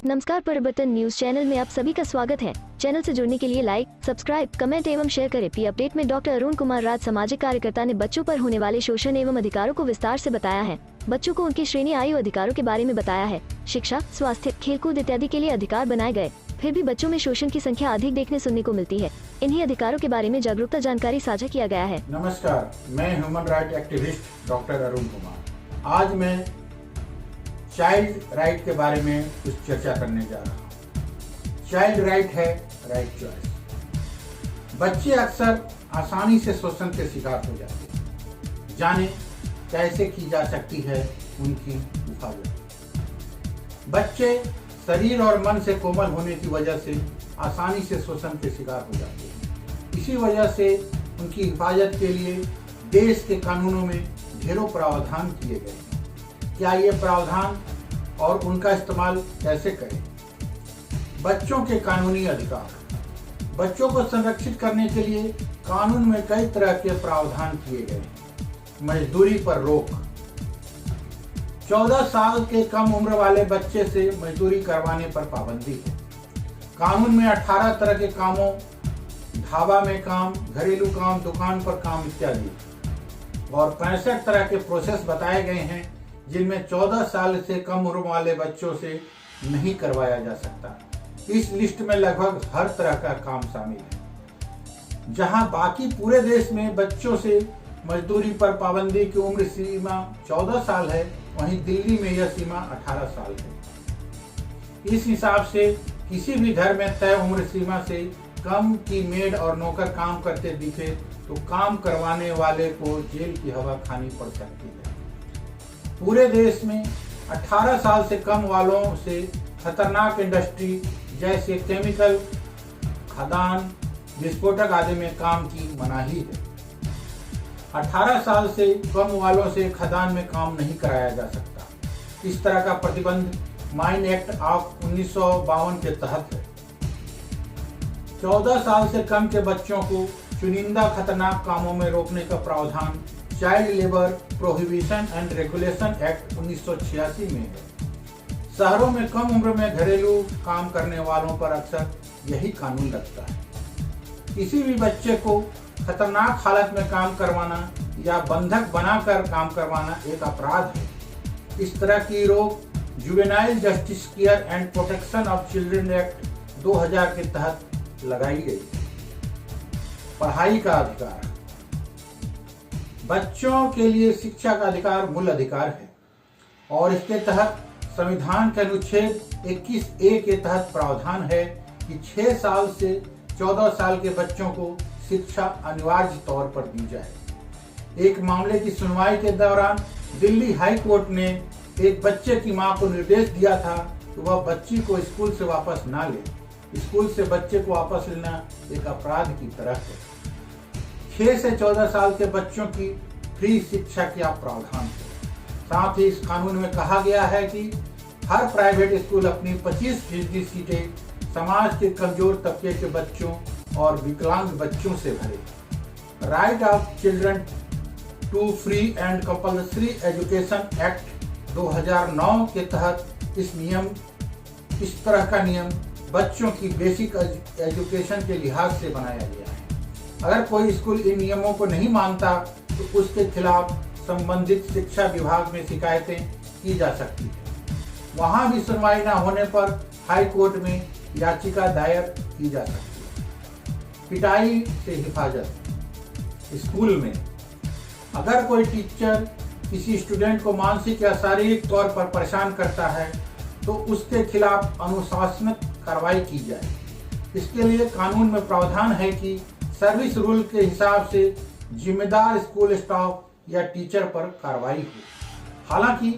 नमस्कार, परिवर्तन news channel में आप सभी का स्वागत है। चैनल से जुड़ने के लिए लाइक, सब्सक्राइब, कमेंट एवं शेयर करें। पी अपडेट में डॉक्टर अरुण कुमार राज, सामाजिक कार्यकर्ता, ने बच्चों पर होने वाले शोषण एवं अधिकारों को विस्तार से बताया है। बच्चों को उनकी श्रेणी आयु अधिकारों के बारे में बताया है। शिक्षा, स्वास्थ्य, खेलकूद इत्यादि के लिए अधिकार बनाए गए, फिर भी बच्चों में शोषण की संख्या अधिक देखने सुनने को मिलती है। इन्हीं अधिकारों के बारे में जागरूकता जानकारी साझा किया गया है। नमस्कार, मैं human right activist doctor Arun Kumar. आज मैं चाइल्ड राइट के बारे में कुछ चर्चा करने जा रहा हूँ। चाइल्ड राइट है राइट चॉइस। बच्चे अक्सर आसानी से शोषण के शिकार हो जाते हैं। जाने कैसे की जा सकती है उनकी हिफाजत। बच्चे शरीर और मन से कोमल होने की वजह से आसानी से शोषण के शिकार हो जाते हैं। इसी वजह से उनकी हिफाजत के लिए देश के कानूनों में ढेरों प्रावधान किए गए हैं। क्या ये प्रावधान और उनका इस्तेमाल कैसे करें? बच्चों के कानूनी अधिकार। बच्चों को संरक्षित करने के लिए कानून में कई तरह के प्रावधान किए गए हैं। मजदूरी पर रोक। 14 साल के कम उम्र वाले बच्चे से मजदूरी करवाने पर पाबंदी है। कानून में 18 तरह के कामों, ढाबा में काम, घरेलू काम, दुकान पर काम इत्यादि और 65 तरह के प्रोसेस बताए गए हैं जिनमें 14 साल से कम उम्र वाले बच्चों से नहीं करवाया जा सकता। इस लिस्ट में लगभग हर तरह का काम शामिल है। जहां बाकी पूरे देश में बच्चों से मजदूरी पर पाबंदी की उम्र सीमा 14 साल है, वहीं दिल्ली में यह सीमा 18 साल है। इस हिसाब से किसी भी घर में तय उम्र सीमा से कम की मेड और नौकर काम करते दिखे तो काम करवाने वाले को जेल की हवा खानी पड़ सकती है। पूरे देश में 18 साल से कम वालों से खतरनाक इंडस्ट्री जैसे केमिकल, खदान, विस्फोटक आदि में काम की मनाही है। 18 साल से कम वालों से खदान में काम नहीं कराया जा सकता। इस तरह का प्रतिबंध माइन एक्ट ऑफ 1952 के तहत है। 14 साल से कम के बच्चों को चुनिंदा खतरनाक कामों में रोकने का प्रावधान child labour prohibition and regulation act 1986 में है। शहरों में कम उम्र में घरेलू काम करने वालों पर अक्सर यही कानून लगता है। किसी भी बच्चे को खतरनाक हालत में काम करवाना या बंधक बनाकर काम करवाना एक अपराध है। इस तरह की रोक juvenile justice care and protection of children act 2000 के तहत लगाई गई है। पढ़ाई का अधिकार। बच्चों के लिए शिक्षा का अधिकार मूल अधिकार है और इसके तहत संविधान के अनुच्छेद 21A के तहत प्रावधान है कि 6 साल से 14 साल के बच्चों को शिक्षा अनिवार्य तौर पर दी जाए। एक मामले की सुनवाई के दौरान दिल्ली हाई कोर्ट ने एक बच्चे की मां को निर्देश दिया था कि वह बच्ची को स्कूल से वापस ना ले। स्कूल से बच्चे को वापस लेना एक अपराध की तरह है। 6 से 14 साल के बच्चों की फ्री शिक्षा का प्रावधान है। साथ ही इस कानून में कहा गया है कि हर प्राइवेट स्कूल अपनी 25% सीटें समाज के कमजोर तबके के बच्चों और विकलांग बच्चों से भरे। Right of children to free and compulsory education act 2009 के तहत इस तरह का नियम बच्चों की बेसिक एजुकेशन के लिहाज से बनाया गया है। अगर कोई स्कूल इन नियमों को नहीं मानता तो उसके खिलाफ संबंधित शिक्षा विभाग में शिकायतें की जा सकती है। वहां भी सुनवाई न होने पर हाई कोर्ट में याचिका दायर की जा सकती है। पिटाई से हिफाजत। स्कूल में अगर कोई टीचर किसी स्टूडेंट को मानसिक या शारीरिक तौर पर परेशान करता है तो उसके खिलाफ अनुशासनात्मक कार्रवाई की जाए। इसके लिए कानून में प्रावधान है कि सर्विस रूल के हिसाब से जिम्मेदार स्कूल स्टाफ या टीचर पर कार्रवाई हो। हालांकि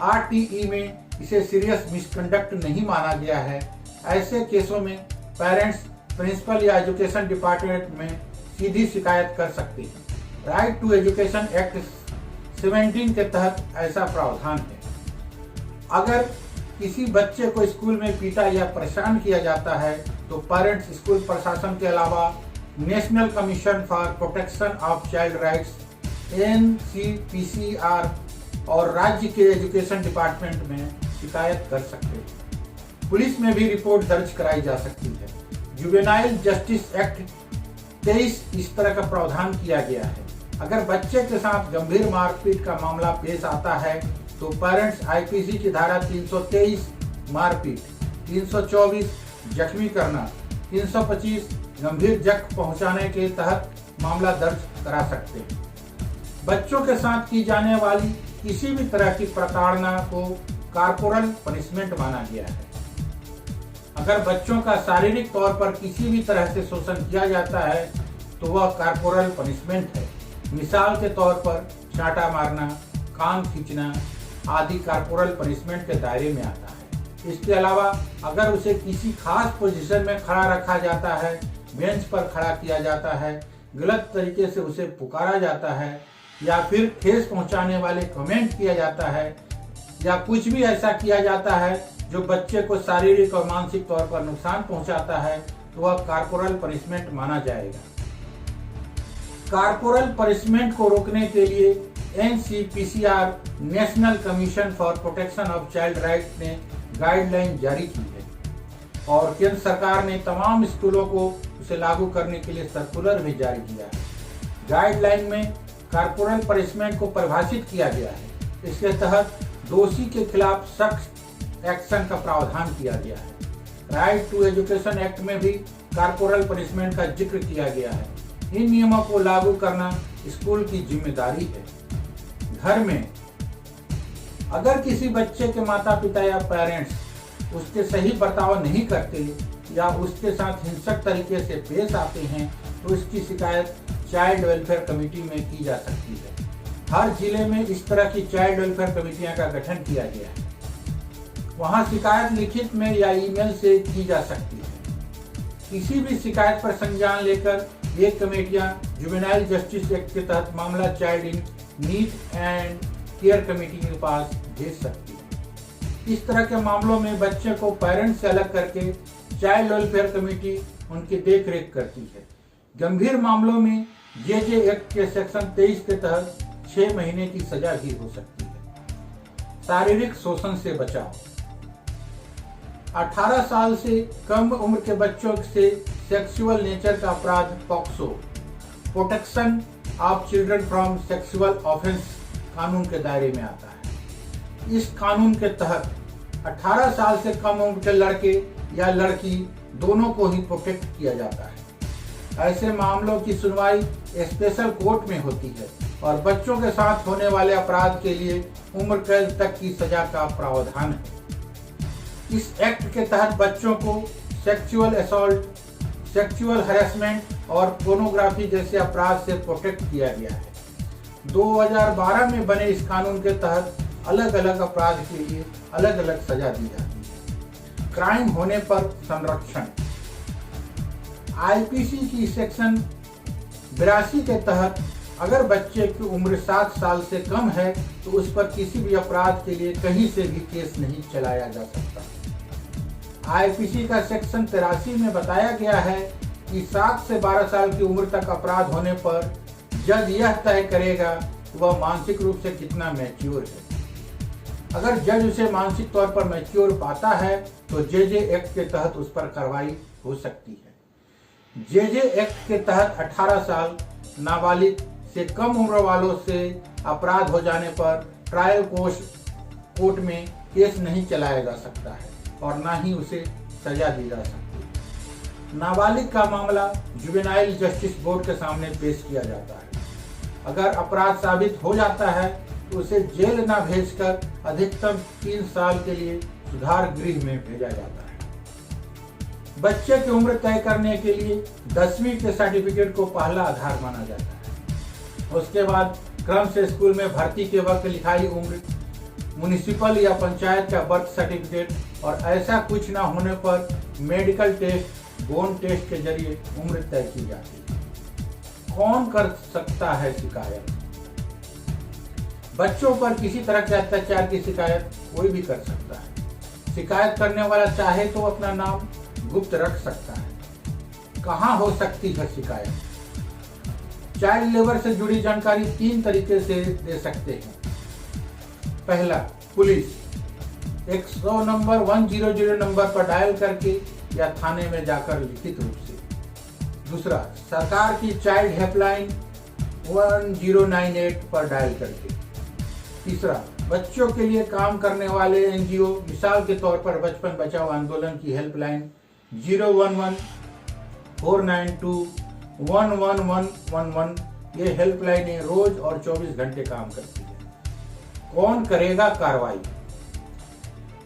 RTE में इसे सीरियस मिसकंडक्ट नहीं माना गया है। ऐसे केसों में पेरेंट्स प्रिंसिपल या एजुकेशन डिपार्टमेंट में सीधी शिकायत कर सकते हैं। राइट टू एजुकेशन एक्ट 17 के तहत ऐसा प्रावधान है। अगर किसी बच्चे को स्कूल में पीटा या परेशान किया जाता है तो पेरेंट्स स्कूल प्रशासन के अलावा national commission for protection of child rights NCPCR और राज्य के एजुकेशन डिपार्टमेंट में शिकायत कर सकते हैं। पुलिस में भी रिपोर्ट दर्ज कराई जा सकती है। जुवेनाइल जस्टिस एक्ट 23 इस तरह का प्रावधान किया गया है। अगर बच्चे के साथ गंभीर मारपीट का मामला पेश आता है तो पेरेंट्स आईपीसी की धारा 323 मारपीट, 324 जख्मी करना, 325 गंभीर जख्म पहुंचाने के तहत मामला दर्ज करा सकते हैं। बच्चों के साथ की जाने वाली किसी भी तरह की प्रताड़ना को कॉर्पोरल पनिशमेंट माना गया है। अगर बच्चों का शारीरिक तौर पर किसी भी तरह से शोषण किया जाता है तो वह कॉर्पोरल पनिशमेंट है। मिसाल के तौर पर चांटा मारना, कान खींचना आदि कॉर्पोरल पनिशमेंट के दायरे में आता है। इसके अलावा अगर उसे किसी खास पोजीशन में खड़ा रखा जाता है, बेंच पर खड़ा किया जाता है, गलत तरीके से उसे पुकारा जाता है या फिर ठेस पहुंचाने वाले कमेंट किया जाता है या कुछ भी ऐसा किया जाता है जो बच्चे को शारीरिक और मानसिक तौर पर नुकसान पहुंचाता है तो वह कॉर्पोरल पनिशमेंट माना जाएगा। कॉर्पोरल पनिशमेंट को रोकने के लिए NCPCR national commission for protection of child right ने गाइडलाइन जारी की है और केंद्र सरकार ने तमाम स्कूलों को उसे लागू करने के लिए सर्कुलर भी जारी किया है। गाइडलाइन में कॉर्पोरल पनिशमेंट को परिभाषित किया गया है। इसके तहत दोषी के खिलाफ सख्त एक्शन का प्रावधान किया गया है। राइट टू एजुकेशन एक्ट में भी कॉर्पोरल पनिशमेंट का जिक्र किया गया है। इन नियमों को लागू करना स्कूल की जिम्मेदारी है। घर में अगर किसी बच्चे के माता पिता या पेरेंट्स उसके सही बर्ताव नहीं करते या उसके साथ हिंसक तरीके से पेश आते हैं तो इसकी शिकायत चाइल्ड वेलफेयर कमेटी में की जा सकती है। हर जिले में इस तरह की चाइल्ड वेलफेयर कमेटियां का गठन किया गया है। वहां शिकायत लिखित में या ईमेल से की जा सकती है। किसी भी शिकायत पर संज्ञान लेकर ये कमेटियां जुवेनाइल जस्टिस एक्ट के तहत मामला child in need and care committee के पास भेज सकती है। इस तरह के मामलों में बच्चे को पेरेंट्स से अलग करके चाइल्ड वेलफेयर कमेटी उनकी देख रेख करती है। गंभीर मामलों में जे एक्ट के सेक्शन 23 के तहत 6 महीने की सजा भी हो सकती है। शारीरिक शोषण से बचाव। 18 साल से कम उम्र के बच्चों से सेक्सुअल नेचर का अपराध POCSO, protection of children from sexual offence कानून के दायरे में आता है। इस कानून के तहत 18 साल से कम उम्र के लड़के या लड़की दोनों को ही प्रोटेक्ट किया जाता है। ऐसे मामलों की सुनवाई स्पेशल कोर्ट में होती है और बच्चों के साथ होने वाले अपराध के लिए उम्र कैद तक की सजा का प्रावधान है। इस एक्ट के तहत बच्चों को सेक्सुअल असॉल्ट, सेक्सुअल हैरेसमेंट और पोर्नोग्राफी जैसे अपराध से प्रोटेक्ट किया गया है। 2012 में बने इस कानून के तहत अलग अलग अपराध के लिए अलग अलग सजा दी जाती है। क्राइम होने पर संरक्षण। आईपीसी की सेक्शन 82 के तहत अगर बच्चे की उम्र 7 साल से कम है तो उस पर किसी भी अपराध के लिए कहीं से भी केस नहीं चलाया जा सकता। आईपीसी का सेक्शन 83 में बताया गया है कि 7 से 12 साल की उम्र तक अपराध होने पर जज यह तय करेगा कि वह मानसिक रूप से कितना मैच्योर है। अगर जज उसे मानसिक तौर पर मैच्योर पाता है तो जे एक्ट के तहत उस पर कार्रवाई हो सकती है। जे एक्ट के तहत 18 साल नाबालिग से कम उम्र वालों से अपराध हो जाने पर ट्रायल कोर्ट में केस नहीं चलाया जा सकता है और ना ही उसे सजा दी जा सकती है। नाबालिग का मामला जुवेनाइल जस्टिस बोर्ड के सामने पेश किया जाता है। अगर अपराध साबित हो जाता है तो उसे जेल न भेजकर अधिकतम 3 साल के लिए सुधार गृह में भेजा जाता है। बच्चे की उम्र तय करने के लिए 10वीं के सर्टिफिकेट को पहला आधार माना जाता है। उसके बाद क्रम से स्कूल में भर्ती के वक्त लिखाई उम्र, म्युनिसिपल या पंचायत का बर्थ सर्टिफिकेट और ऐसा कुछ न होने पर मेडिकल टेस्ट, बोन टेस्ट के जरिए उम्र तय की जाती है। कौन कर सकता है शिकायत? बच्चों पर किसी तरह के अत्याचार की शिकायत कोई भी कर सकता है। शिकायत करने वाला चाहे तो अपना नाम गुप्त रख सकता है। कहाँ हो सकती है शिकायत? चाइल्ड लेबर से जुड़ी जानकारी 3 तरीके से दे सकते हैं। पहला, पुलिस। 100 नंबर 100 नंबर पर डायल करके या थाने में जाकर लिखित रूप से। दूसरा, सरकार की चाइल्ड हेल्पलाइन 1098 पर डायल करके। तीसरा, बच्चों के लिए काम करने वाले एनजीओ, मिसाल के तौर पर बचपन बचाओ आंदोलन की हेल्पलाइन 011-492-11111, ये हेल्पलाइनें रोज और 24 घंटे काम करती है। कौन करेगा कार्रवाई?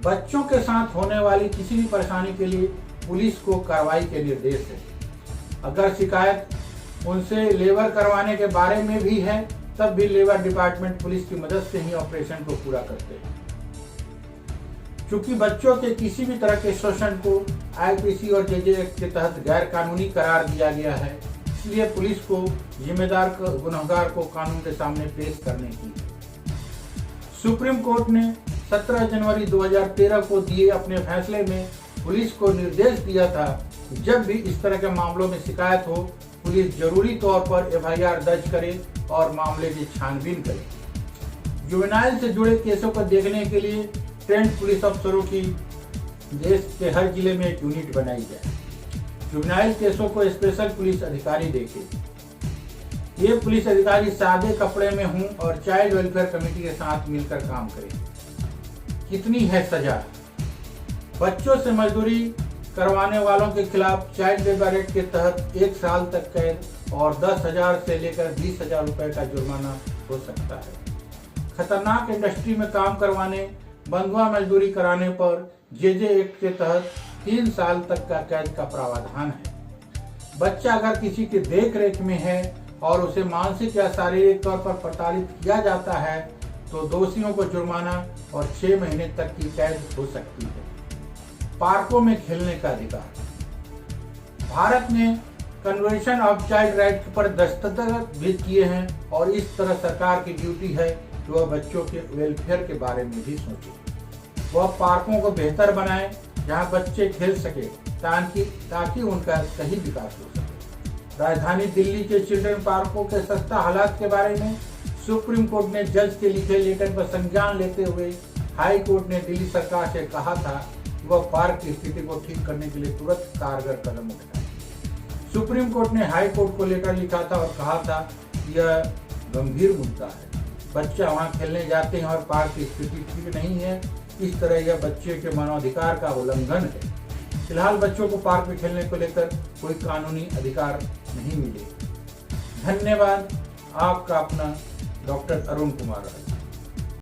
बच्चों के साथ होने वाली किसी भी परेशानी के लिए पुलिस को कार्रवाई के निर्देश है। अगर शिकायत उनसे लेबर करवाने के बारे में भी है, तब भी लेबर डिपार्टमेंट पुलिस की मदद से ही ऑपरेशन को पूरा करते हैं। चूंकि बच्चों के किसी भी तरह के शोषण को आईपीसी और जेजे एक्ट के तहत गैर कानूनी करार दिया गया है, इसलिए पुलिस को जिम्मेदार गुनहगार को कानून के सामने पेश करने की। सुप्रीम कोर्ट ने 17 जनवरी 2013 को दिए अपने फैसले में पुलिस को निर्देश दिया था कि जब भी इस तरह के मामलों में शिकायत हो, पुलिस जरूरी तौर पर एफआईआर दर्ज करे और मामले की छानबीन करे। जुवेनाइल से जुड़े केसों को देखने के लिए ट्रेंड पुलिस अफसरों की देश के हर जिले में एक यूनिट बनाई जाए। जुवेनाइल केसों को स्पेशल पुलिस अधिकारी देखे। ये पुलिस अधिकारी सादे कपड़े में हों और चाइल्ड वेलफेयर कमेटी के साथ मिलकर काम करें। कितनी है सजा? बच्चों से मजदूरी करवाने वालों के खिलाफ चाइल्ड लेबर एक्ट के तहत 1 साल तक कैद और 10,000 से लेकर 20,000 रुपए का जुर्माना हो सकता है। खतरनाक इंडस्ट्री में काम करवाने, बंधुआ मजदूरी कराने पर जेजे एक्ट के तहत 3 साल तक का कैद का प्रावधान है। बच्चा अगर किसी के देख रेख में है और उसे मानसिक या शारीरिक तौर पर प्रताड़ित किया जाता है, तो दोषियों को जुर्माना और 6 महीने तक की कैद हो सकती है। पार्कों में खेलने का अधिकार। भारत ने कन्वेंशन ऑफ चाइल्ड राइट पर दस्तखत भी किए हैं और इस तरह सरकार की ड्यूटी है कि वह बच्चों के वेलफेयर के बारे में भी सोचे। वह पार्कों को बेहतर बनाए जहां बच्चे खेल सके ताकि उनका सही विकास हो सके। राजधानी दिल्ली के चिल्ड्रन पार्कों के सस्ता हालात के बारे में सुप्रीम कोर्ट ने जज के लिखे लेटर पर संज्ञान लेते हुए हाई कोर्ट ने दिल्ली सरकार से कहा था कि वह पार्क की स्थिति को ठीक करने के लिए तुरंत कारगर कदम उठाए। सुप्रीम कोर्ट ने हाई कोर्ट को लेकर लिखा था और कहा था यह गंभीर मुद्दा है। बच्चा वहां खेलने जाते हैं और पार्क की स्थिति ठीक नहीं है, इस तरह यह बच्चे के मानवाधिकार का उल्लंघन है। फिलहाल बच्चों को पार्क में खेलने को लेकर कोई कानूनी अधिकार नहीं मिले। धन्यवाद। आपका अपना डॉक्टर अरुण कुमार राज।